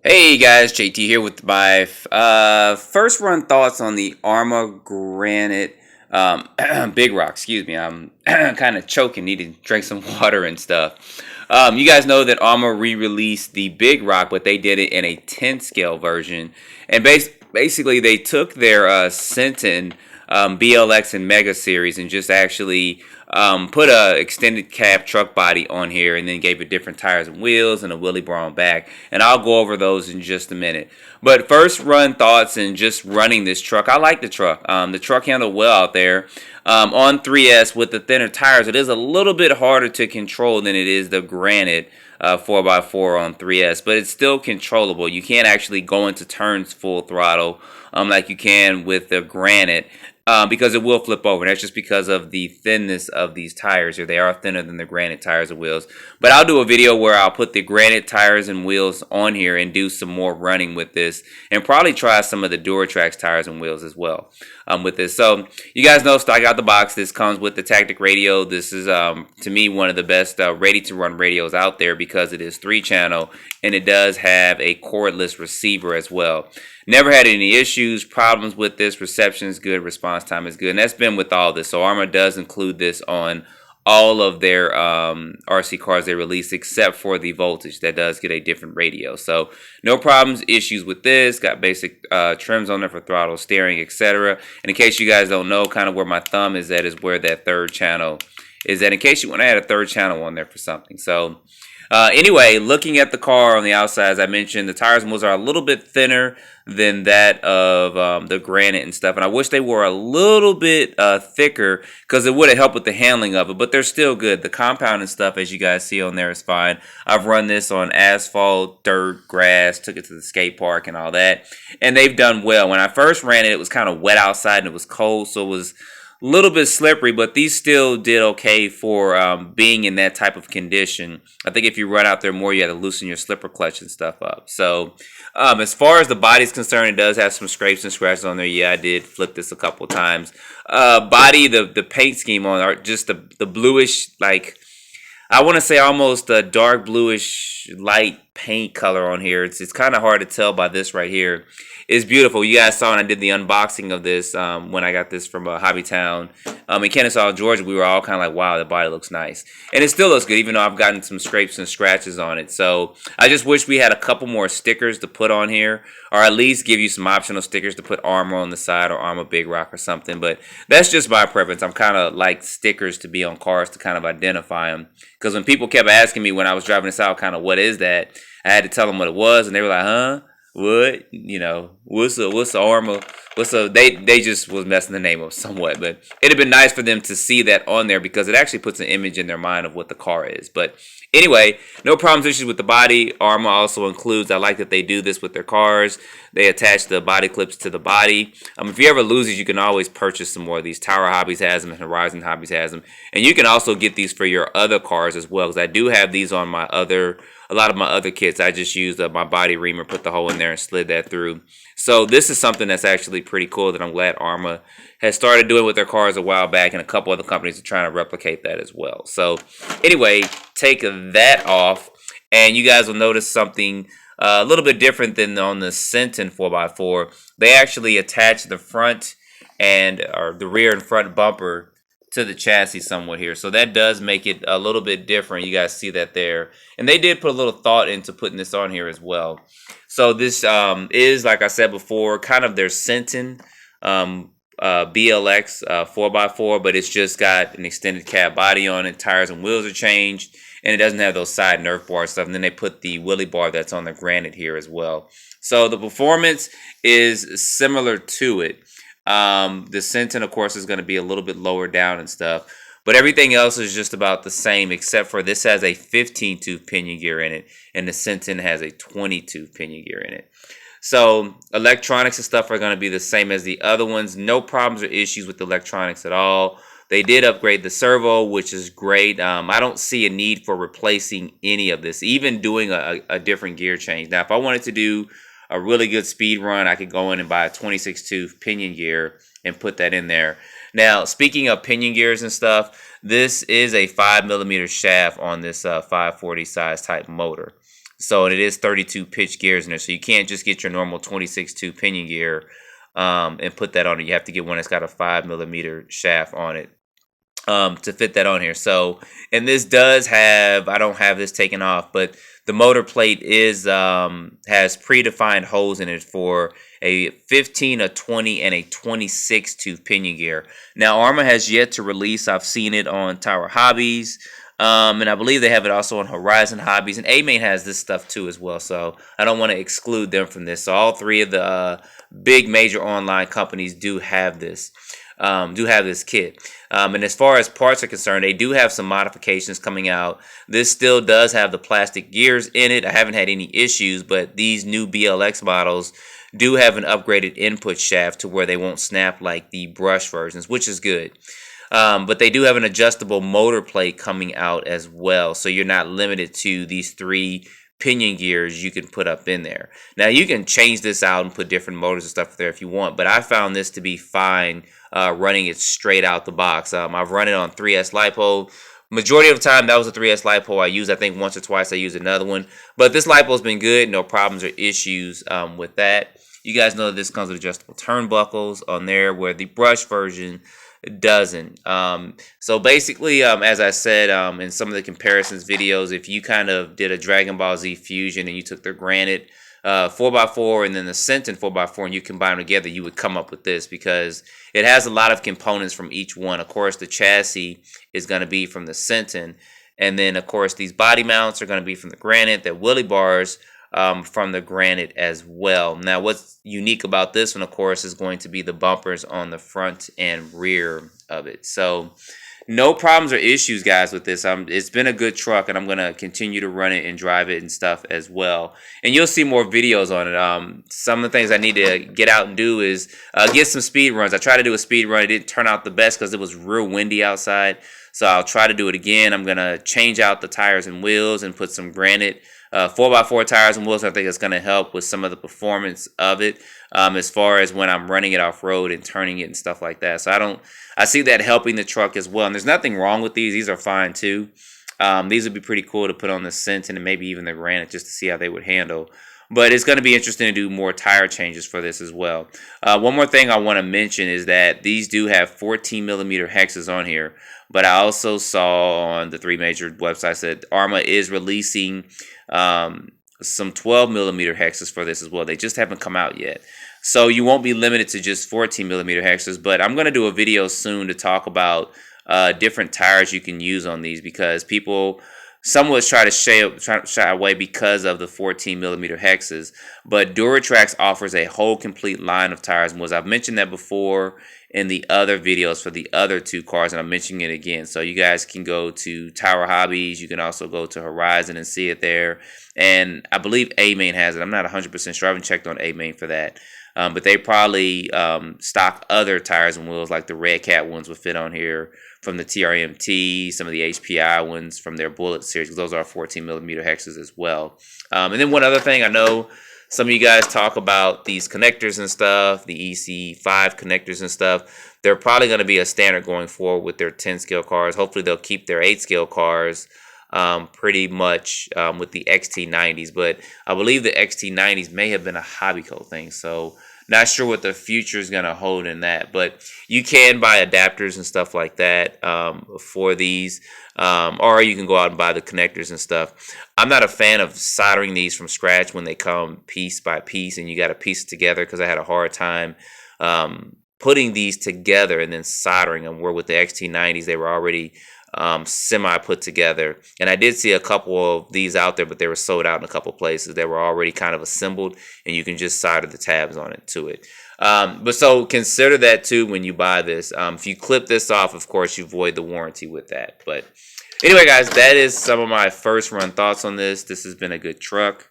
Hey guys, JT here with my first run thoughts on the Arrma Granite Big Rock. Excuse me, I'm kind of choking, need to drink some water and stuff. You guys know that Arrma re-released the Big Rock, but they did it in a 10 scale version, and basically they took their Centon BLX and Mega series and just actually put a extended cab truck body on here and then gave it different tires and wheels and a wheelie bar on back. And I'll go over those in just a minute. But first run thoughts and just running this truck. I like the truck. The truck handled well out there. On 3S with the thinner tires, it is a little bit harder to control than it is the Granite 4x4 on 3S, but it's still controllable. You can't actually go into turns full throttle like you can with the Granite. Because it will flip over. That's just because of the thinness of these tires here. They are thinner than the Granite tires and wheels. But I'll do a video where I'll put the Granite tires and wheels on here and do some more running with this. And probably try some of the Duratrax tires and wheels as well with this. So you guys know, stock out the box. This comes with the Tactic radio. This is, to me, one of the best ready-to-run radios out there because it is 3-channel. And it does have a cordless receiver as well. Never had any issues, problems with this. Reception is good, response time is good, and that's been with all this. So Arrma does include this on all of their RC cars they release, except for the Voltage. That does get a different radio. So no problems, issues with this. Got basic trims on there for throttle, steering, etc. And in case you guys don't know, kind of where my thumb is at is where that third channel is at. In case you want to add a third channel on there for something. So anyway, looking at the car on the outside, as I mentioned, the tires and wheels are a little bit thinner than that of the Granite and stuff. And I wish they were a little bit thicker because it would have helped with the handling of it. But they're still good. The compound and stuff, as you guys see on there, is fine. I've run this on asphalt, dirt, grass, took it to the skate park and all that. And they've done well. When I first ran it, it was kind of wet outside and it was cold. So it was little bit slippery, but these still did okay for being in that type of condition. I think if you run out there more, you have to loosen your slipper clutch and stuff up. So as far as the body's concerned, it does have some scrapes and scratches on there. Yeah, I did flip this a couple times. Body, the paint scheme on are just the bluish, like I want to say almost a dark bluish light paint color on here. It's kind of hard to tell by this right here. It's beautiful. You guys saw when I did the unboxing of this when I got this from Hobbytown in Kennesaw, Georgia. We were all kind of like, wow, the body looks nice. And it still looks good, even though I've gotten some scrapes and scratches on it. So I just wish we had a couple more stickers to put on here, or at least give you some optional stickers to put Arrma on the side or Arrma Big Rock or something. But that's just my preference. I'm kind of like stickers to be on cars to kind of identify them. Because when people kept asking me when I was driving this out, kind of what is that, I had to tell them what it was, and they were like, huh? What? You know, what's the Arrma? They just was messing the name up somewhat, but it'd have been nice for them to see that on there because it actually puts an image in their mind of what the car is. But anyway, no problems, issues with the body. Arrma also includes, I like that they do this with their cars. They attach the body clips to the body. If you ever lose these, you can always purchase some more of these. Tower Hobbies has them and Horizon Hobbies has them. And you can also get these for your other cars as well, because I do have these on a lot of my other kits. I just used my body reamer, put the hole in there and slid that through. So this is something that's actually pretty cool that I'm glad Arrma has started doing with their cars a while back, and a couple other companies are trying to replicate that as well. So anyway, take that off, and you guys will notice something a little bit different than on the Centon 4x4. They actually attach the front or the rear and front bumper to the chassis somewhat here. So that does make it a little bit different. You guys see that there. And they did put a little thought into putting this on here as well. So this is, like I said before, kind of their Centon BLX 4x4, but it's just got an extended cab body on it. Tires and wheels are changed, and it doesn't have those side Nerf bar stuff. And then they put the wheelie bar that's on the Granite here as well. So the performance is similar to it. The Centon, of course, is going to be a little bit lower down and stuff, but everything else is just about the same, except for this has a 15-tooth pinion gear in it, and the Centon has a 20-tooth pinion gear in it. So electronics and stuff are going to be the same as the other ones. No problems or issues with the electronics at all. They did upgrade the servo, which is great. I don't see a need for replacing any of this, even doing a different gear change. Now, if I wanted to do a really good speed run, I could go in and buy a 26-tooth pinion gear and put that in there. Now, speaking of pinion gears and stuff, this is a 5mm shaft on this 540 size type motor. So it is 32 pitch gears in there. So you can't just get your normal 26.2 pinion gear and put that on it. You have to get one that's got a 5mm shaft on it to fit that on here. So, and this does have, I don't have this taken off, but the motor plate is has predefined holes in it for a 15, a 20, and a 26 tooth pinion gear. Now, Arrma has yet to release. I've seen it on Tower Hobbies, and I believe they have it also on Horizon Hobbies, and A-Main has this stuff too as well. So I don't want to exclude them from this. So all three of the big major online companies do have this. Kit. And as far as parts are concerned, they do have some modifications coming out. This still does have the plastic gears in it. I haven't had any issues, but these new BLX models do have an upgraded input shaft to where they won't snap like the brush versions, which is good. But they do have an adjustable motor plate coming out as well, so you're not limited to these 3 pinion gears you can put up in there. Now you can change this out and put different motors and stuff there if you want, but I found this to be fine running it straight out the box. I've run it on 3S LiPo. Majority of the time that was a 3S LiPo I used. I think once or twice I used another one, but this LiPo's been good. No problems or issues with that. You guys know that this comes with adjustable turnbuckles on there, where the brush version doesn't. So basically, as I said in some of the comparisons videos, if you kind of did a Dragon Ball Z fusion and you took the Granite 4x4 and then the Senton 4x4 and you combine them together, you would come up with this, because it has a lot of components from each one. Of course, the chassis is going to be from the Senton, and then of course these body mounts are going to be from the Granite. The wheelie bars from the Granite as well. Now, what's unique about this one, of course, is going to be the bumpers on the front and rear of it. So no problems or issues, guys, with this. It's been a good truck, and I'm going to continue to run it and drive it and stuff as well. And you'll see more videos on it. Some of the things I need to get out and do is get some speed runs. I tried to do a speed run. It didn't turn out the best because it was real windy outside. So I'll try to do it again. I'm going to change out the tires and wheels and put some Granite 4x4 tires and wheels. I think it's going to help with some of the performance of it as far as when I'm running it off road and turning it and stuff like that. So I see that helping the truck as well. And there's nothing wrong with these. These are fine too. These would be pretty cool to put on the Senton and maybe even the Granite just to see how they would handle. But it's going to be interesting to do more tire changes for this as well. One more thing I want to mention is that these do have 14mm hexes on here. But I also saw on the 3 major websites that Arrma is releasing some 12mm hexes for this as well. They just haven't come out yet. So you won't be limited to just 14mm hexes. But I'm going to do a video soon to talk about different tires you can use on these, because people somewhat try to shy away because of the 14mm hexes. But Duratrax offers a whole complete line of tires and wheels. I've mentioned that before in the other videos for the other 2 cars, and I'm mentioning it again. So you guys can go to Tower Hobbies. You can also go to Horizon and see it there. And I believe A-Main has it. I'm not 100% sure. I haven't checked on A-Main for that. But they probably stock other tires and wheels, like the Red Cat ones would fit on here from the TRMT, some of the HPI ones from their Bullet series, because those are 14mm hexes as well. And then one other thing, I know some of you guys talk about these connectors and stuff, the EC5 connectors and stuff. They're probably going to be a standard going forward with their 10-scale cars. Hopefully they'll keep their 8-scale cars pretty much with the XT90s. But I believe the XT90s may have been a Hobbyco thing. So not sure what the future is going to hold in that. But you can buy adapters and stuff like that for these. Or you can go out and buy the connectors and stuff. I'm not a fan of soldering these from scratch when they come piece by piece and you got to piece it together, because I had a hard time putting these together and then soldering them, where with the XT90s they were already semi put together. And I did see a couple of these out there, but they were sold out in a couple places. They were already kind of assembled and you can just solder the tabs on it to it. But so consider that too when you buy this. If you clip this off, of course, you void the warranty with that. But anyway, guys, that is some of my first run thoughts on this. This has been a good truck.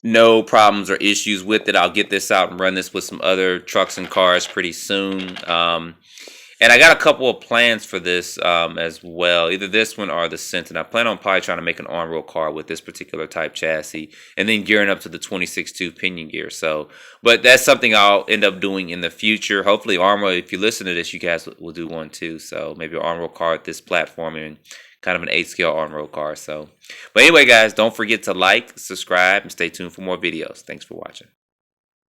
No problems or issues with it. I'll get this out and run this with some other trucks and cars pretty soon. And I got a couple of plans for this as well. Either this one or the Senton. I plan on probably trying to make an on-road car with this particular type chassis, and then gearing up to the 26.2 pinion gear. So, but that's something I'll end up doing in the future. Hopefully, Arrma, if you listen to this, you guys will do one too. So maybe an on-road car with this platform and kind of an 8-scale on-road car. So, but anyway, guys, don't forget to like, subscribe, and stay tuned for more videos. Thanks for watching.